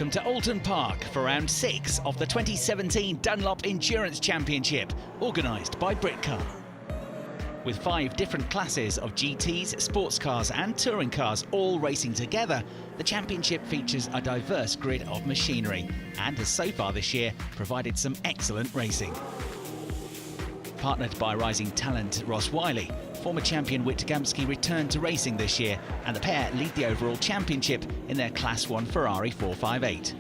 Welcome to Oulton Park for round 6 of the 2017 Dunlop Endurance Championship, organised by Britcar. With 5 different classes of GTs, sports cars and touring cars all racing together, the championship features a diverse grid of machinery and has so far this year provided some excellent racing. Partnered by rising talent Ross Wiley, former champion Whit Gamsky returned to racing this year, and the pair lead the overall championship in their Class 1 Ferrari 458.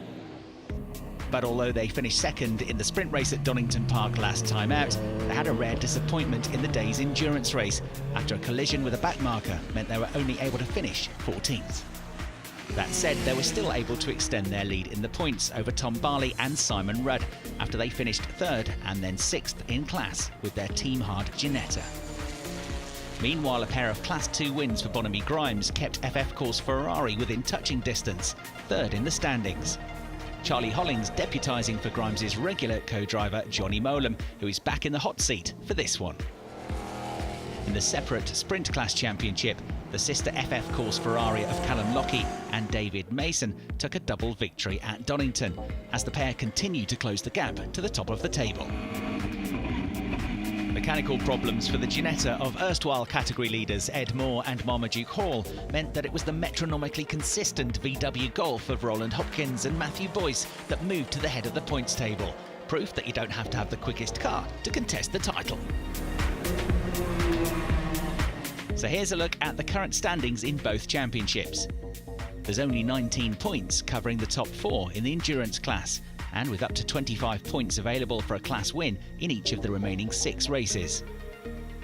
But although they finished second in the sprint race at Oulton Park last time out, they had a rare disappointment in the day's endurance race after a collision with a backmarker meant they were only able to finish 14th. That said, they were still able to extend their lead in the points over Tom Barley and Simon Rudd after they finished 3rd and then 6th in class with their Team Hard Ginetta. Meanwhile, a pair of Class 2 wins for Bonamy Grimes kept FF Course Ferrari within touching distance, 3rd in the standings. Charlie Hollings deputising for Grimes' regular co-driver Johnny Molam, who is back in the hot seat for this one. In the separate Sprint Class Championship, the sister FF Course Ferrari of Callum Lockie and David Mason took a double victory at Donington, as the pair continue to close the gap to the top of the table. Mechanical problems for the Ginetta of erstwhile category leaders Ed Moore and Marmaduke Hall meant that it was the metronomically consistent VW Golf of Roland Hopkins and Matthew Boyce that moved to the head of the points table, proof that you don't have to have the quickest car to contest the title. So here's a look at the current standings in both championships. There's only 19 points covering the top 4 in the endurance class, and with up to 25 points available for a class win in each of the remaining 6 races.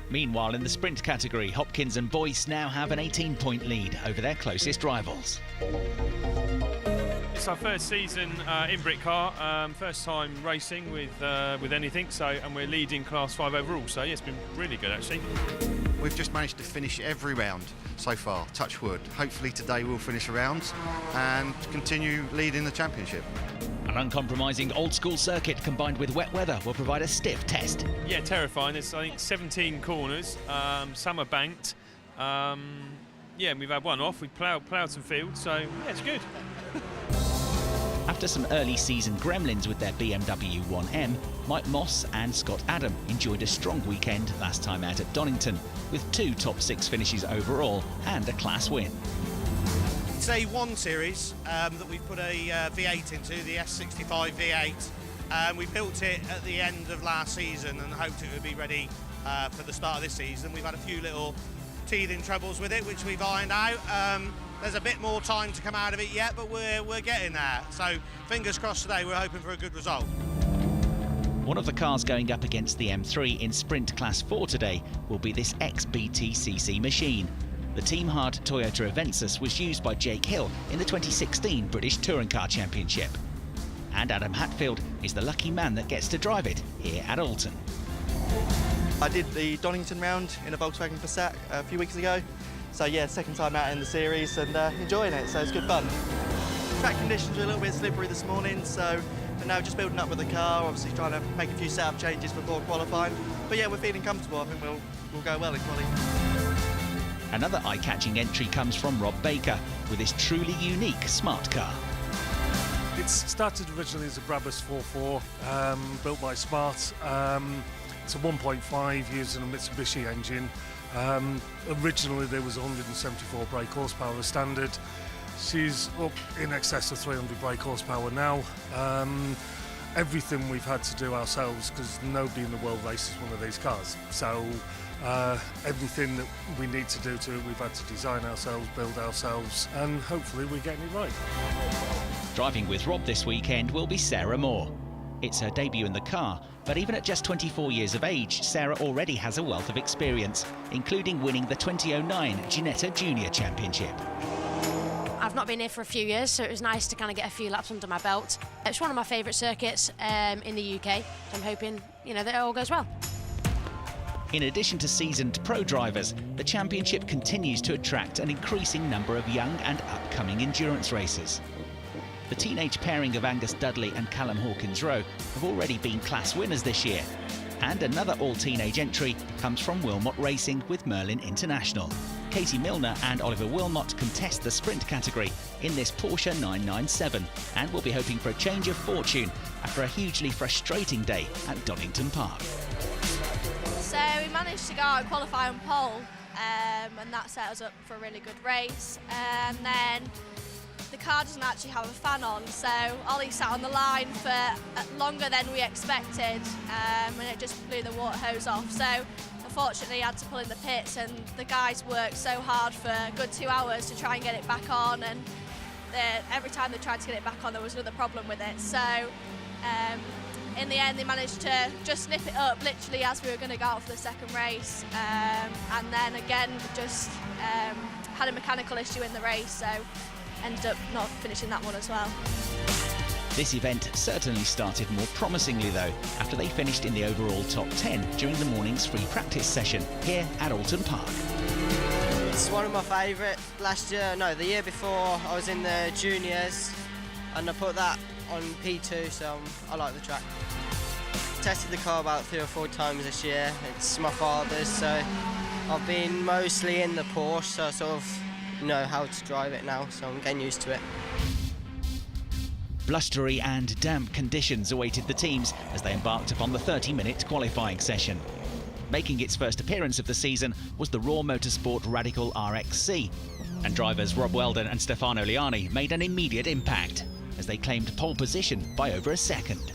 Meanwhile, in the sprint category, Hopkins and Boyce now have an 18-point lead over their closest rivals. It's our first season in Britcar, first time racing with anything, and we're leading Class 5 overall, so yeah, it's been really good actually. We've just managed to finish every round so far, touch wood. Hopefully today we'll finish a round and continue leading the championship. An uncompromising old-school circuit combined with wet weather will provide a stiff test. Yeah, terrifying. There's, I think, 17 corners, some are banked. Yeah, and we've had one off. We've ploughed some fields, so yeah, it's good. After some early season gremlins with their BMW 1M, Mike Moss and Scott Adam enjoyed a strong weekend last time out at Donington, with 2 top 6 finishes overall and a class win. It's a 1 series that we've put a V8 into, the S65 V8. We built it at the end of last season and hoped it would be ready for the start of this season. We've had a few little teething troubles with it, which we've ironed out. There's a bit more time to come out of it yet, but we're getting there. So fingers crossed today, we're hoping for a good result. One of the cars going up against the M3 in Sprint Class 4 today will be this ex-BTCC machine. The Team Hard Toyota Avensis was used by Jake Hill in the 2016 British Touring Car Championship. And Adam Hatfield is the lucky man that gets to drive it here at Oulton. I did the Donington round in a Volkswagen Passat a few weeks ago. So yeah, second time out in the series and enjoying it, so it's good fun. Track conditions were a little bit slippery this morning, so but now just building up with the car, obviously trying to make a few setup changes before qualifying. But yeah, we're feeling comfortable. I think we'll go well in quali. Another eye-catching entry comes from Rob Baker with his truly unique smart car. It started originally as a Brabus 4.4, built by Smart. It's a 1.5 using a Mitsubishi engine. Originally there was 174 brake horsepower as standard. She's up in excess of 300 brake horsepower now. Everything we've had to do ourselves because nobody in the world races one of these cars. So everything that we need to do to it, we've had to design ourselves, build ourselves, and hopefully we're getting it right. Driving with Rob this weekend will be Sarah Moore. It's her debut in the car, but even at just 24 years of age, Sarah already has a wealth of experience, including winning the 2009 Ginetta Junior Championship. I've not been here for a few years, so it was nice to kind of get a few laps under my belt. It's one of my favourite circuits in the UK, so I'm hoping, that it all goes well. In addition to seasoned pro drivers, the championship continues to attract an increasing number of young and upcoming endurance racers. The teenage pairing of Angus Dudley and Callum Hawkins-Rowe have already been class winners this year. And another all-teenage entry comes from Wilmot Racing with Merlin International. Katie Milner and Oliver Wilmot contest the sprint category in this Porsche 997 and will be hoping for a change of fortune after a hugely frustrating day at Donington Park. So we managed to go out and qualify on pole, and that set us up for a really good race. And then the car doesn't actually have a fan on, so Ollie sat on the line for longer than we expected, and it just blew the water hose off. So unfortunately, I had to pull in the pits, and the guys worked so hard for a good 2 hours to try and get it back on, and every time they tried to get it back on, there was another problem with it. So in the end, they managed to just snip it up literally as we were going to go out for the second race, and then again just had a mechanical issue in the race, so ended up not finishing that one as well. This event certainly started more promisingly though, after they finished in the overall top 10 during the morning's free practice session here at Oulton Park. It's one of my favourite. The year before I was in the juniors and I put that on P2, so I like the track. Tested the car about 3 or 4 times this year. It's my father's, so I've been mostly in the Porsche, so I sort of know how to drive it now, so I'm getting used to it. Blustery and damp conditions awaited the teams as they embarked upon the 30-minute qualifying session. Making its first appearance of the season was the Raw Motorsport Radical RXC, and drivers Rob Weldon and Stefano Liani made an immediate impact as they claimed pole position by over a second.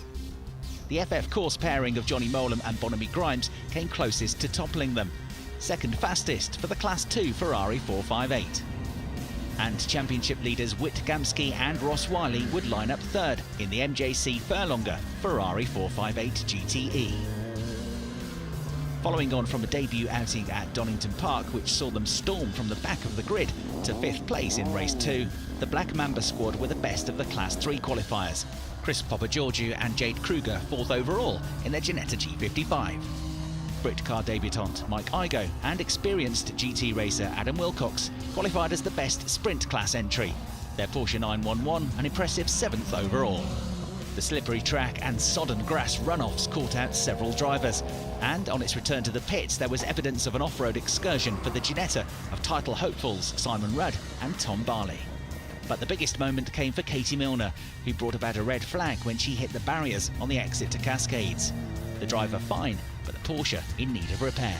The FF course pairing of Johnny Molam and Bonamy Grimes came closest to toppling them, second fastest for the Class 2 Ferrari 458. And championship leaders Whit Gamsky and Ross Wiley would line up third in the MJC Furlonger Ferrari 458 GTE. Following on from a debut outing at Donington Park, which saw them storm from the back of the grid to 5th place in race 2, the Black Mamba squad were the best of the Class 3 qualifiers. Chris Papageorgiou and Jade Kruger 4th overall in their Ginetta G55. Britcar debutant Mike Igoe and experienced GT racer Adam Wilcox qualified as the best sprint class entry. Their Porsche 911 an impressive 7th overall. The slippery track and sodden grass runoffs caught out several drivers, and on its return to the pits there was evidence of an off-road excursion for the Ginetta of title hopefuls Simon Rudd and Tom Barley. But the biggest moment came for Katie Milner, who brought about a red flag when she hit the barriers on the exit to Cascades. The driver fine, but the Porsche in need of repair.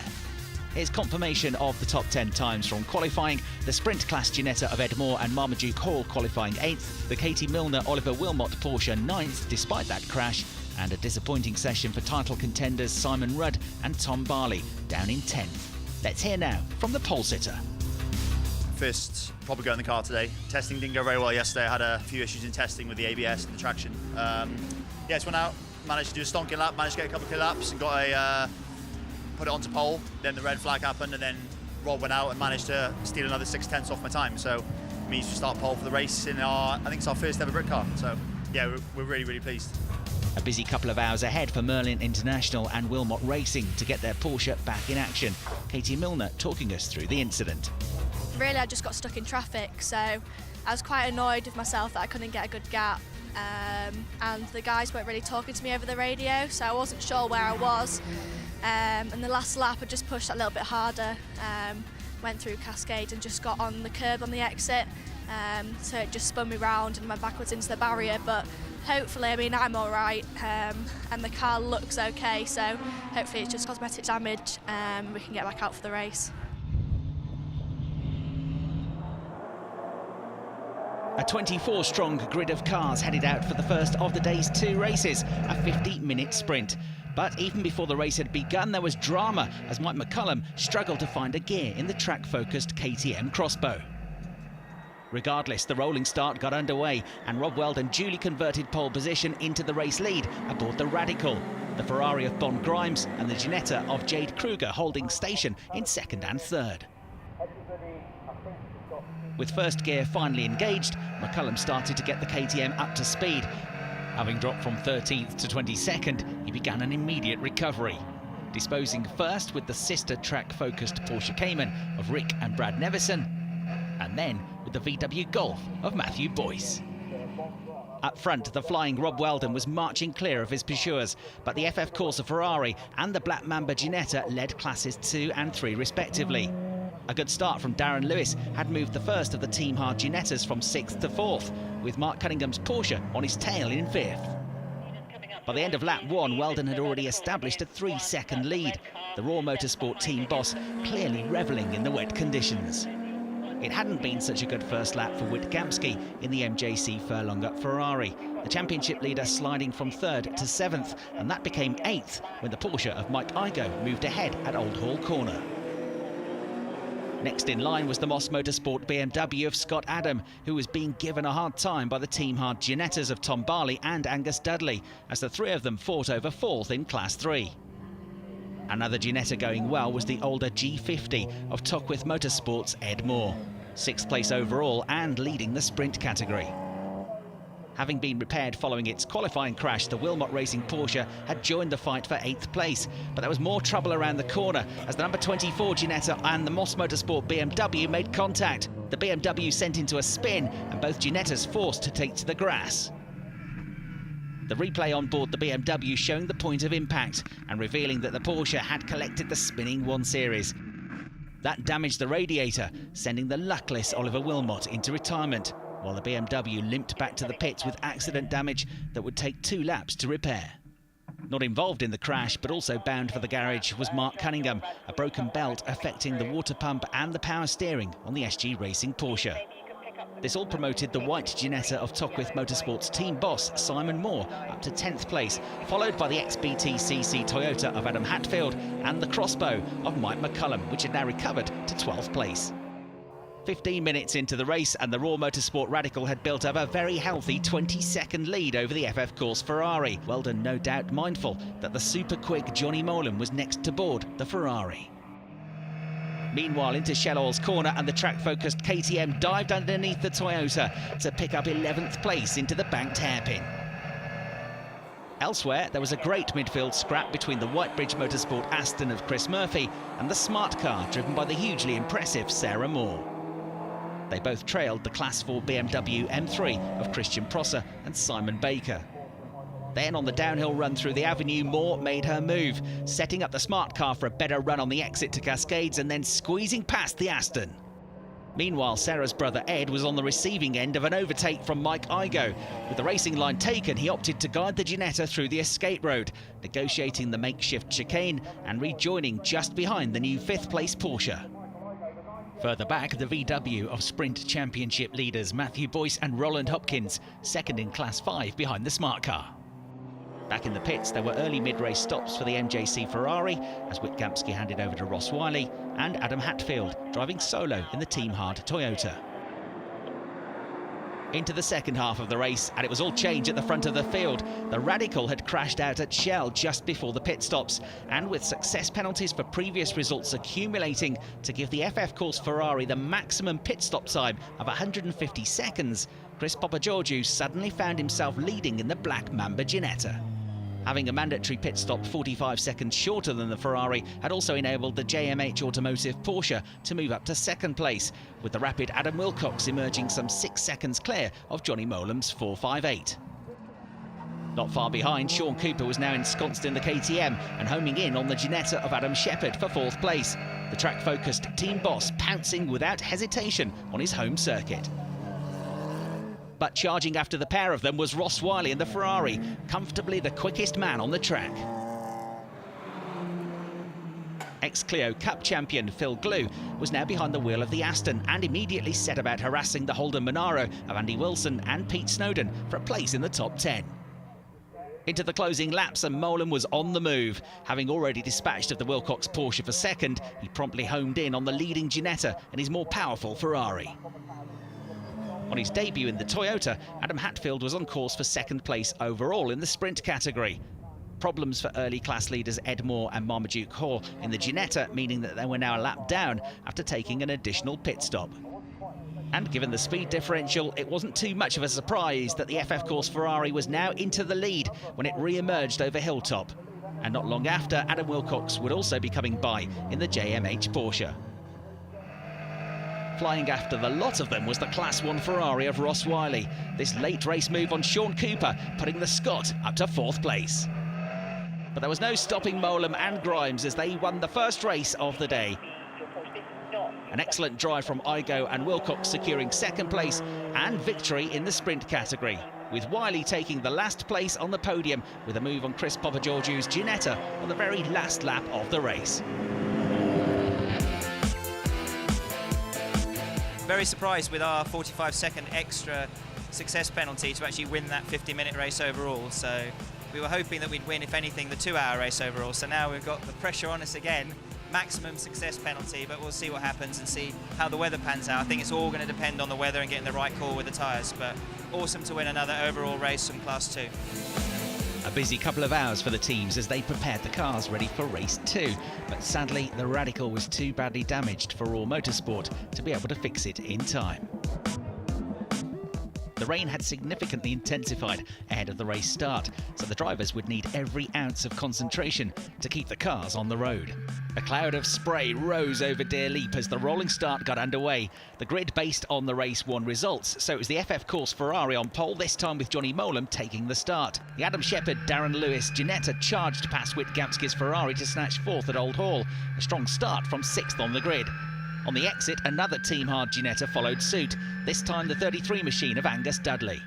Here's confirmation of the top 10 times from qualifying: the sprint class Ginetta of Ed Moore and Marmaduke Hall qualifying 8th, the Katie Milner Oliver Wilmot Porsche 9th despite that crash, and a disappointing session for title contenders Simon Rudd and Tom Barley down in 10th. Let's hear now from the pole sitter. First proper go in the car today. Testing didn't go very well yesterday. I had a few issues in testing with the ABS and the traction. Just went out, managed to do a stonking lap, managed to get a couple of laps and got put it onto pole. Then the red flag happened, and then Rob went out and managed to steal another 6/10 off my time. So it means to start pole for the race in I think it's our first ever Britcar. So yeah, we're really, really pleased. A busy couple of hours ahead for Merlin International and Wilmot Racing to get their Porsche back in action. Katie Milner talking us through the incident. Really, I just got stuck in traffic, so I was quite annoyed with myself that I couldn't get a good gap, and the guys weren't really talking to me over the radio, so I wasn't sure where I was. And the last lap I just pushed that a little bit harder, went through Cascade and just got on the curb on the exit, so it just spun me round and went backwards into the barrier. But hopefully, I'm all right, and the car looks okay, so hopefully it's just cosmetic damage, we can get back out for the race. A 24-strong grid of cars headed out for the first of the day's 2 races, a 50-minute sprint. But even before the race had begun, there was drama as Mike McCullum struggled to find a gear in the track-focused KTM Crossbow. Regardless, the rolling start got underway and Rob Weldon duly converted pole position into the race lead aboard the Radical, the Ferrari of Bon Grimes and the Ginetta of Jade Kruger holding station in 2nd and 3rd. With first gear finally engaged, McCullum started to get the KTM up to speed. Having dropped from 13th to 22nd, he began an immediate recovery, disposing first with the sister track-focused Porsche Cayman of Rick and Brad Nevison, and then with the VW Golf of Matthew Boyce. Up front, the flying Rob Weldon was marching clear of his pursuers, but the FF Corsa Ferrari and the Black Mamba Ginetta led classes 2 and 3 respectively. A good start from Darren Lewis had moved the first of the Team Hard Ginettas from 6th to 4th, with Mark Cunningham's Porsche on his tail in 5th. By the end of lap 1, Weldon had already established a 3-second lead, the Raw Motorsport team boss clearly revelling in the wet conditions. It hadn't been such a good first lap for Wittkamski in the MJC Furlonger Ferrari, the championship leader sliding from 3rd to 7th, and that became 8th when the Porsche of Mike Igoe moved ahead at Old Hall Corner. Next in line was the Moss Motorsport BMW of Scott Adam, who was being given a hard time by the Team Hard Ginettas of Tom Barley and Angus Dudley, as the three of them fought over 4th in Class 3. Another Ginetta going well was the older G50 of Tockwith Motorsport's Ed Moore, 6th place overall and leading the sprint category. Having been repaired following its qualifying crash, the Wilmot Racing Porsche had joined the fight for 8th place, but there was more trouble around the corner as the number 24 Ginetta and the Moss Motorsport BMW made contact. The BMW sent into a spin and both Ginettas forced to take to the grass. The replay on board the BMW showing the point of impact and revealing that the Porsche had collected the spinning 1 Series. That damaged the radiator, sending the luckless Oliver Wilmot into retirement, while the BMW limped back to the pits with accident damage that would take 2 laps to repair. Not involved in the crash, but also bound for the garage, was Mark Cunningham, a broken belt affecting the water pump and the power steering on the SG Racing Porsche. This all promoted the white Ginetta of Tockwith Motorsport's team boss, Simon Moore, up to 10th place, followed by the XBT-CC Toyota of Adam Hatfield and the Crossbow of Mike McCullum, which had now recovered to 12th place. 15 minutes into the race and the Raw Motorsport Radical had built up a very healthy 20-second lead over the FF Course Ferrari. Weldon no doubt mindful that the super quick Johnny Molan was next to board the Ferrari. Meanwhile, into Shell Oil's corner and the track-focused KTM dived underneath the Toyota to pick up 11th place into the banked hairpin. Elsewhere, there was a great midfield scrap between the Whitebridge Motorsport Aston of Chris Murphy and the smart car driven by the hugely impressive Sarah Moore. They both trailed the Class 4 BMW M3 of Christian Prosser and Simon Baker. Then on the downhill run through the avenue, Moore made her move, setting up the smart car for a better run on the exit to Cascades and then squeezing past the Aston. Meanwhile, Sarah's brother Ed was on the receiving end of an overtake from Mike Igoe. With the racing line taken, he opted to guide the Ginetta through the escape road, negotiating the makeshift chicane and rejoining just behind the new 5th place Porsche. Further back, the VW of Sprint Championship leaders Matthew Boyce and Roland Hopkins, 2nd in Class 5 behind the smart car. Back in the pits, there were early mid-race stops for the MJC Ferrari as Wittkamski handed over to Ross Wiley and Adam Hatfield driving solo in the Team Hard Toyota. Into the second half of the race, and it was all change at the front of the field. The Radical had crashed out at Shell just before the pit stops, and with success penalties for previous results accumulating to give the FF Course Ferrari the maximum pit stop time of 150 seconds, Chris Papageorgiou suddenly found himself leading in the Black Mamba Ginetta. Having a mandatory pit stop 45 seconds shorter than the Ferrari had also enabled the JMH Automotive Porsche to move up to 2nd place, with the rapid Adam Wilcox emerging some 6 seconds clear of Johnny Molam's 458. Not far behind, Sean Cooper was now ensconced in the KTM and homing in on the Ginetta of Adam Shepherd for 4th place, the track-focused team boss pouncing without hesitation on his home circuit. But charging after the pair of them was Ross Wiley in the Ferrari, comfortably the quickest man on the track. Ex-Clio Cup champion Phil Glue was now behind the wheel of the Aston and immediately set about harassing the Holden Monaro of Andy Wilson and Pete Snowden for a place in the top 10. Into the closing laps and Molan was on the move. Having already dispatched of the Wilcox Porsche for 2nd, he promptly homed in on the leading Ginetta and his more powerful Ferrari. On his debut in the Toyota, Adam Hatfield was on course for 2nd place overall in the sprint category. Problems for early class leaders Ed Moore and Marmaduke Hall in the Ginetta, meaning that they were now a lap down after taking an additional pit stop. And given the speed differential, it wasn't too much of a surprise that the FF Course Ferrari was now into the lead when it re-emerged over Hilltop. And not long after, Adam Wilcox would also be coming by in the JMH Porsche. Flying after the lot of them was the Class 1 Ferrari of Ross Wiley. This late race move on Sean Cooper, putting the Scot up to 4th place. But there was no stopping Molam and Grimes as they won the first race of the day. An excellent drive from Igo and Wilcox securing second place and victory in the sprint category, with Wiley taking the last place on the podium with a move on Chris Papageorgiou's Ginetta on the very last lap of the race. Very surprised with our 45-second extra success penalty to actually win that 50-minute race overall. So we were hoping that we'd win, if anything, the 2-hour race overall. So now we've got the pressure on us again, maximum success penalty, but we'll see what happens and see how the weather pans out. I think it's all going to depend on the weather and getting the right call with the tyres, but awesome to win another overall race from Class 2. A busy couple of hours for the teams as they prepared the cars ready for race 2. But sadly, the Radical was too badly damaged for Raw Motorsport to be able to fix it in time. The rain had significantly intensified ahead of the race start, so the drivers would need every ounce of concentration to keep the cars on the road. A cloud of spray rose over Deer Leap as the rolling start got underway. The grid based on the race 1 results, so it was the FF Course Ferrari on pole, this time with Johnny Molam taking the start. The Adam Shepherd, Darren Lewis, Ginetta charged past Wittgamski's Ferrari to snatch 4th at Old Hall. A strong start from 6th on the grid. On the exit, another Team Hard Ginetta followed suit, this time the 33 machine of Angus Dudley.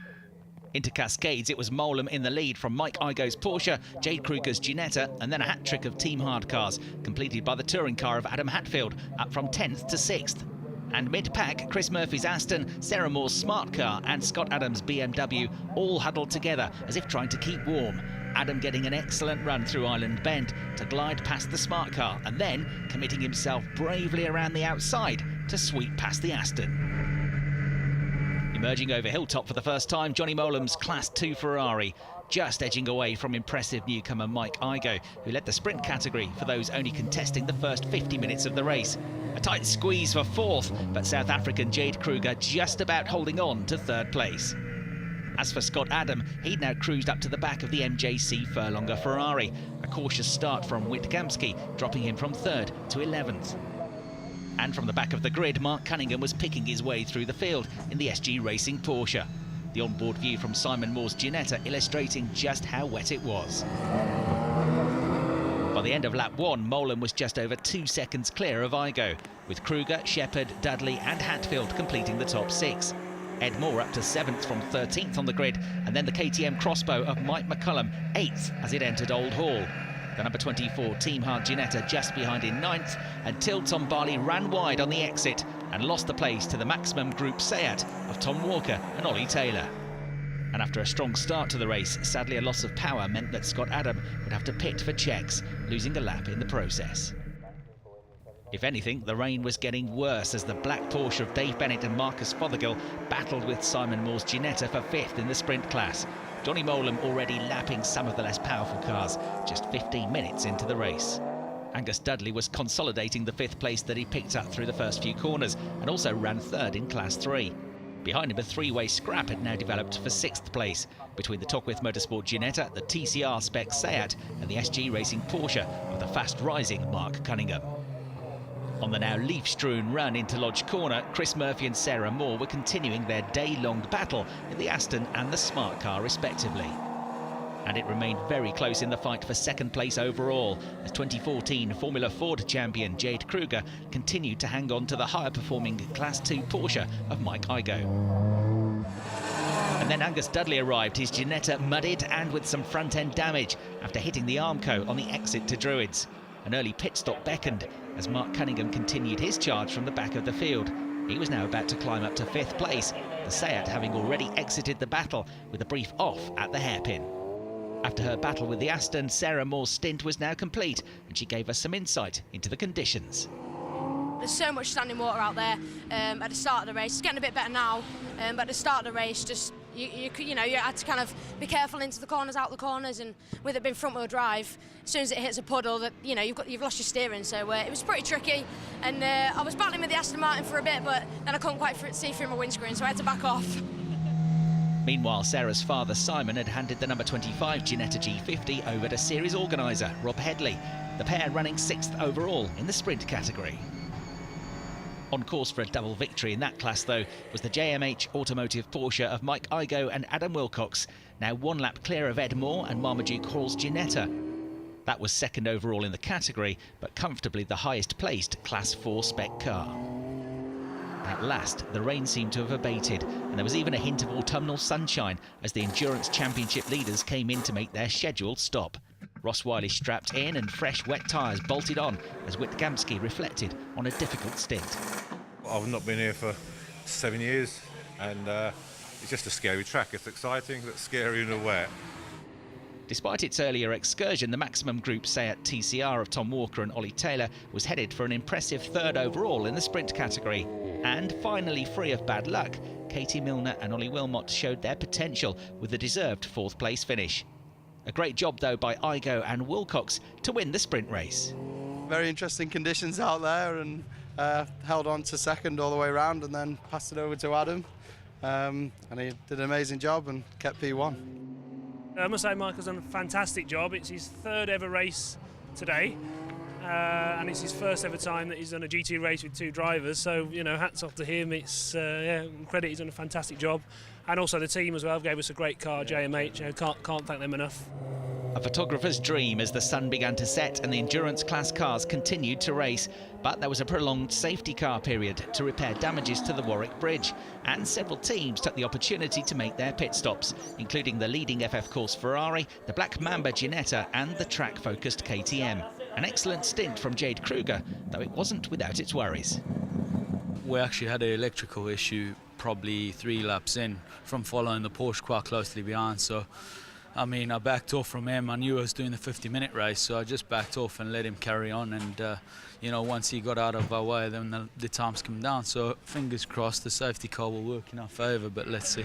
Into Cascades, it was Molam in the lead from Mike Igo's Porsche, Jade Kruger's Ginetta, and then a hat-trick of Team Hard cars, completed by the touring car of Adam Hatfield, up from 10th to 6th. And mid-pack, Chris Murphy's Aston, Sarah Moore's Smart Car and Scott Adams' BMW all huddled together as if trying to keep warm. Adam getting an excellent run through Island Bend to glide past the Smart Car and then committing himself bravely around the outside to sweep past the Aston. Emerging over Hilltop for the first time, Johnny Molam's Class 2 Ferrari, just edging away from impressive newcomer Mike Igo, who led the sprint category for those only contesting the first 50 minutes of the race. A tight squeeze for 4th, but South African Jade Kruger just about holding on to 3rd place. As for Scott Adam, he'd now cruised up to the back of the MJC Furlonger Ferrari. A cautious start from Wittgamski, dropping him from 3rd to 11th. And from the back of the grid, Mark Cunningham was picking his way through the field in the SG Racing Porsche. The onboard view from Simon Moore's Ginetta illustrating just how wet it was. By the end of lap 1, Molam was just over 2 seconds clear of Igo, with Kruger, Shepherd, Dudley and Hatfield completing the top 6. Ed Moore up to 7th from 13th on the grid, and then the KTM crossbow of Mike McCullum 8th as it entered Old Hall. The number 24 Team Hard Ginetta just behind in 9th, until Tom Barley ran wide on the exit and lost the place to the Maximum Group Seat of Tom Walker and Ollie Taylor. And after a strong start to the race, sadly a loss of power meant that Scott Adam would have to pit for checks, losing a lap in the process. If anything, the rain was getting worse as the black Porsche of Dave Bennett and Marcus Fothergill battled with Simon Moore's Ginetta for 5th in the sprint class. Johnny Molam already lapping some of the less powerful cars, just 15 minutes into the race. Angus Dudley was consolidating the 5th place that he picked up through the first few corners and also ran 3rd in Class 3. Behind him, a 3-way scrap had now developed for 6th place between the Tockwith Motorsport Ginetta, the TCR Spec Seat and the SG Racing Porsche of the fast-rising Mark Cunningham. On the now leaf-strewn run into Lodge Corner, Chris Murphy and Sarah Moore were continuing their day-long battle in the Aston and the Smart Car respectively. And it remained very close in the fight for 2nd place overall, as 2014 Formula Ford champion Jade Kruger continued to hang on to the higher-performing Class 2 Porsche of Mike Igo. And then Angus Dudley arrived, his Ginetta muddied and with some front-end damage after hitting the Armco on the exit to Druids. An early pit stop beckoned as Mark Cunningham continued his charge from the back of the field. He was now about to climb up to 5th place, the Seat having already exited the battle with a brief off at the hairpin. After her battle with the Aston, Sarah Moore's stint was now complete and she gave us some insight into the conditions. There's so much standing water out there at the start of the race. It's getting a bit better now, but at the start of the race, just you had to kind of be careful into the corners, out the corners, and with it being front-wheel drive, as soon as it hits a puddle, that you've lost your steering. So it was pretty tricky, and I was battling with the Aston Martin for a bit, but then I couldn't quite see through my windscreen, so I had to back off. Meanwhile, Sarah's father Simon had handed the number 25 Ginetta G50 over to series organiser Rob Headley, the pair running 6th overall in the sprint category. On course for a double victory in that class, though, was the JMH Automotive Porsche of Mike Igo and Adam Wilcox, now 1 lap clear of Ed Moore and Marmaduke Hall's Ginetta. That was 2nd overall in the category, but comfortably the highest placed Class 4 spec car. At last, the rain seemed to have abated, and there was even a hint of autumnal sunshine as the Endurance Championship leaders came in to make their scheduled stop. Ross Wiley strapped in and fresh wet tyres bolted on as Wittgamski reflected on a difficult stint. I've not been here for 7 years, and it's just a scary track. It's exciting, but scary in the wet. Despite its earlier excursion, the maximum group Seat TCR of Tom Walker and Ollie Taylor was headed for an impressive third overall in the sprint category. And finally free of bad luck, Katie Milner and Ollie Wilmot showed their potential with a deserved fourth place finish. A great job though by Igo and Wilcox to win the sprint race. Very interesting conditions out there, and held on to second all the way around and then passed it over to Adam. And he did an amazing job and kept P1. I must say Michael's done a fantastic job. It's his third ever race today, and it's his first ever time that he's done a GT race with two drivers, so you know, hats off to him. It's credit, he's done a fantastic job, and also the team as well gave us a great car, JMH. You know, can't thank them enough. A photographer's dream as the sun began to set and the endurance class cars continued to race. But there was a prolonged safety car period to repair damages to the Warwick Bridge. And several teams took the opportunity to make their pit stops, including the leading FF course Ferrari, the Black Mamba Ginetta and the track-focused KTM. An excellent stint from Jade Kruger, though it wasn't without its worries. We actually had an electrical issue probably 3 laps in from following the Porsche quite closely behind. So I mean, I backed off from him. I knew I was doing the 50-minute race, so I just backed off and let him carry on. And, you know, once he got out of our way, then the times come down. So fingers crossed the safety car will work in our favour, but let's see.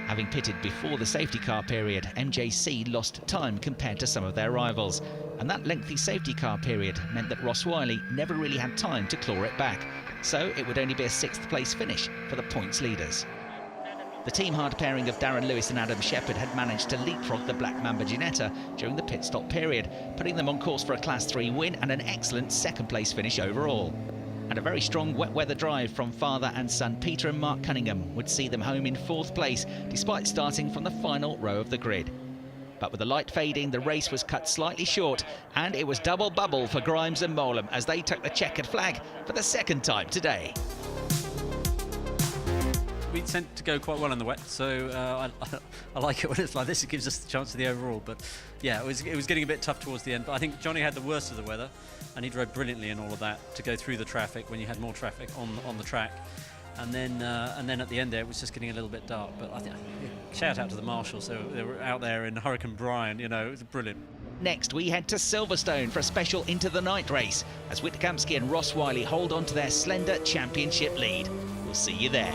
Having pitted before the safety car period, MJC lost time compared to some of their rivals. And that lengthy safety car period meant that Ross Wiley never really had time to claw it back. So it would only be a 6th place finish for the points leaders. The team-hard pairing of Darren Lewis and Adam Shepherd had managed to leapfrog the Black Mamba Ginetta during the pit stop period, putting them on course for a Class 3 win and an excellent 2nd place finish overall. And a very strong wet weather drive from father and son Peter and Mark Cunningham would see them home in 4th place, despite starting from the final row of the grid. But with the light fading, the race was cut slightly short, and it was double bubble for Grimes and Molam as they took the checkered flag for the 2nd time today. We tend to go quite well in the wet, so I like it when it's like this. It gives us the chance of the overall. But yeah, it was getting a bit tough towards the end. But I think Johnny had the worst of the weather, and he drove brilliantly in all of that to go through the traffic when you had more traffic on the track. And then at the end there, it was just getting a little bit dark. But I think shout out to the marshals. They were out there in Hurricane Brian. You know, it was brilliant. Next, we head to Silverstone for a special Into the Night race as Wittgamski and Ross Wiley hold on to their slender championship lead. We'll see you there.